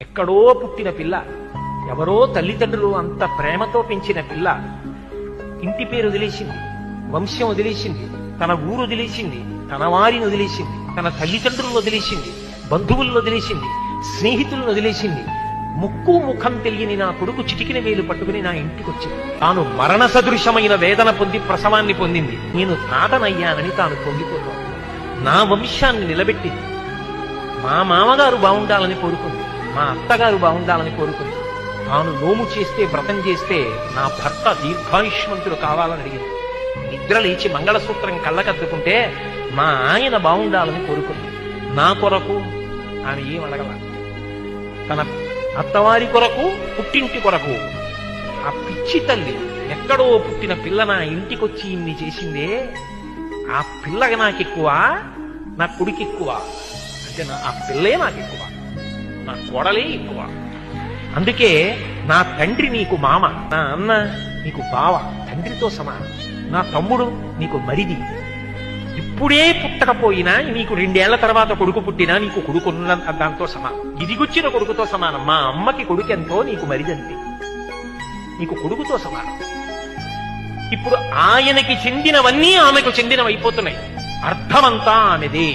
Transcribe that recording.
ఎక్కడో పుట్టిన పిల్ల, ఎవరో తల్లిదండ్రులు అంత ప్రేమతో పెంచిన పిల్ల ఇంటి పేరు వదిలేసింది, వంశం వదిలేసింది, తన ఊరు వదిలేసింది, తన వారిని వదిలేసింది, తన తల్లిదండ్రులను వదిలేసింది, బంధువులను వదిలేసింది, స్నేహితులను వదిలేసింది. ముక్కు ముఖం తెలియని నా కొడుకు చిటికిన వేలు పట్టుకుని నా ఇంటికి వచ్చింది. తాను మరణ సదృశమైన వేదన పొంది ప్రసవాన్ని పొందింది. నేను తాతనయ్యానని తాను పొంగిపోతాను. నా వంశాన్ని నిలబెట్టింది. మా మామగారు బాగుండాలని కోరుకుంది, మా అత్తగారు బాగుండాలని కోరుకుంది. తాను నోము చేస్తే, వ్రతం చేస్తే నా భర్త దీర్ఘాయుష్మంతుడు కావాలని అడిగింది. నిద్ర లేచి మంగళసూత్రం కళ్ళకద్దుకుంటే మా ఆయన బాగుండాలని కోరుకుంది. నా కొరకు ఆమె ఏం అడగల. తన అత్తవారి కొరకు, పుట్టింటి కొరకు. ఆ పిచ్చి తల్లి ఎక్కడో పుట్టిన పిల్ల నా ఇంటికొచ్చి ఇన్ని చేసిందే, ఆ పిల్లగా నాకెక్కువ, నా కొడుకు ఎక్కువ అంటే ఆ పిల్లే నాకెక్కువ, నా కోడలే ఎక్కువ. అందుకే నా తండ్రి నీకు మామ, నా అన్న నీకు బావ, తండ్రితో సమానం. నా తమ్ముడు నీకు మరిది. ఇప్పుడే పుట్టకపోయినా నీకు 2 ఏళ్ల తర్వాత కొడుకు పుట్టినా నీకు కొడుకున్న దాంతో సమానం. ఇదిగొచ్చిన కొడుకుతో సమానం. మా అమ్మకి కొడుకెంతో నీకు మరిదంతే, నీకు కొడుకుతో సమానం. ఇప్పుడు ఆయనకి చెందినవన్నీ ఆమెకు చెందినవైపోతున్నాయి. అర్థమంతా ఆమెదే.